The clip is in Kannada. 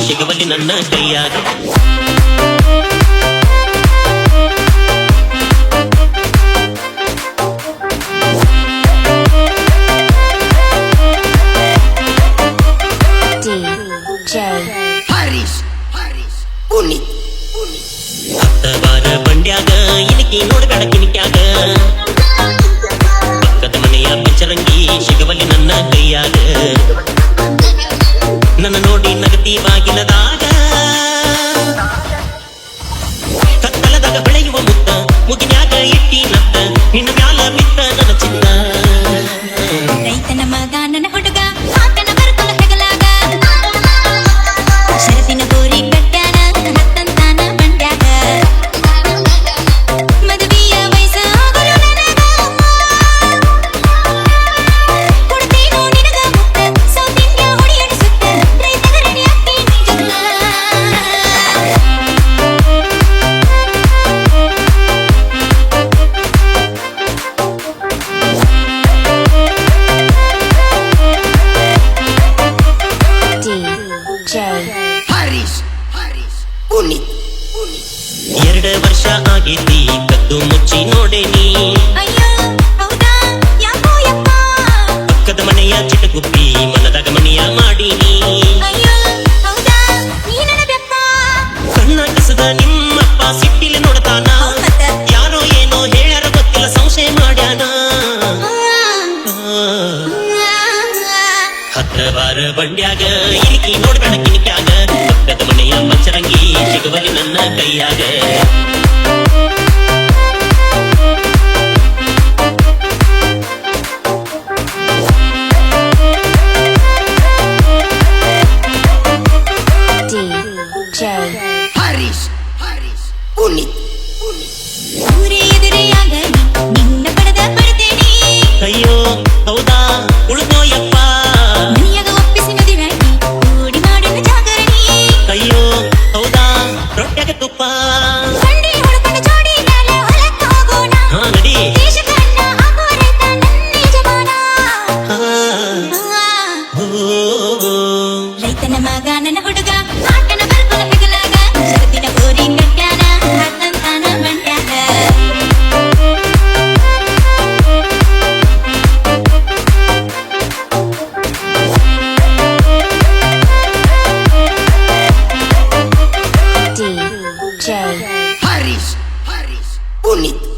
ಸಿಗವಲ್ಲಿ ನನ್ನ ಕೈಯಾಗ ಹತ್ತವಾರ ಬಂಡ್ಯಾಗ ಇಣಕಿ ನೋಡ್ಬೇಡ ಕಿಣಿಕ್ಯಾಗ ಪಕ್ಕದ ಮನೆಯ ಬೆಚ್ಚರಂಗಿ ಸಿಗವಲ್ಲಿ ನನ್ನ ಕೈಯಾಗ ನನ್ನ ನೋಡಿ ನಗತಿ ಬಾಗಿಲದಾಗ ಕತ್ತಲದಾಗ ಬೆಳೆಯುವ ಮುತ್ತ ಮುಗಿನ್ಯಾಗ ಇಟ್ಟಿ ನತ್ತ ನಿನ್ನ ಮ್ಯಾಲ ಬಿತ್ತ ನನ್ನ ಚಿತ್ತ ರೈತನ ಮಗ ನನ್ನ ಹುಡುಗ ಆತನ ಬರ್ತನ ಹೆಗಲಾಗ ಶರದಿನ ಗೋರಿ ಕಟ್ಟ್ಯಾನ ಹತ್ತಂತಾನ ಬಂಡ್ಯಾಗ ಮದುವೆಯ ವಯಸ್ಸ ಆಗುರು ನನಗ ಕೊಡ್ತೇನೋ ನಿನಗ ಮುತ್ತ ಸೌತಿಂಗ್ಯ ಹೊಡಿಯಡ ಸುತ್ತ ರೈತನ ರಣಿ ಅಕ್ಕಿ ನಿಜಕ್ಕ ಎರಡು ವರ್ಷ ಆಗೈತಿ ಕದ್ದು ಮುಚ್ಚಿ ನೋಡೇನಿ ಅಯ್ಯೋ ಹೌದಾ ಯಾಕೋ ಯಪ್ಪ ಪಕ್ಕದ ಮನೆಯ ಚಿಟಗುಪ್ಪಿ ಮನದಾಗ ಮನೆಯ ಮಾಡೀನಿ ಅಯ್ಯೋ ಹೌದಾ ನೀ ನನ್ನ ಬೆಪ್ಪ ಕಣ್ಣ ಕಸದ ನಿಮ್ಮಪ್ಪ ಸಿಟ್ಟಿಲಿ ನೋಡ್ತಾನ ಯಾರೋ ಏನೋ ಹೇಳ್ಯಾರ ಗೊತ್ತಿಲ್ಲ ಸಂಶಯ ಮಾಡ್ಯಾನ ಹತ್ತವಾರ ಬಂಡ್ಯಾಗ ಇರಿಕಿ ನೋಡ್ಬೇಡ ಕಿಣಿಕ್ಯಾಗ ಪಕ್ಕದ ಮನೆಯ ಮಚ್ಚರಂಗಿ ಸಿಗವಲ್ಲಿ ನನ್ನ ಕೈಯಾಗ ಊರೇ ಎದುರೆಯಾಗಲಿ ನಿನ್ನ ಪಡೆದ ಪಡ್ತೇನೆ ಅಯ್ಯೋ ಹೌದಾ ಉಳ್ದೋ ಯಪ್ಪ ಮನೆಯಾಗ ಒಪ್ಪಿಸಿ ಮದುವೆಯಾಗಿ ಕೂಡಿ ಮಾಡಿದ ಜಾಗರಣಿ ಅಯ್ಯೋ ಹೌದಾ ರೊಟ್ಯಾಗ ತುಪ್ಪ ಬಂಡಿ ಹೊಡ್ಕೊಂಡು ಜೋಡಿ ಮೇಲೆ ಹೊಲಕ್ಕ ಹೋಗೋಣ ಹಾ ನಡಿ ದೇಶ ಕಣ್ಣ ಆಗೋ ರೈತ ನನ್ನ ಯಜಮಾನ ಹಾ. ಓ, ರೈತನ ಮಗ ನನ್ನ ಹುಡುಗ ಆಟನ ಬರ್ತನ ಹೆಗಲಾಗ ಶರದಿನ ಗೋರಿ ಕಟ್ಟ್ಯಾನ ಹತ್ತಂತಾನ ಬಂಡ್ಯಾಗ Harish Punit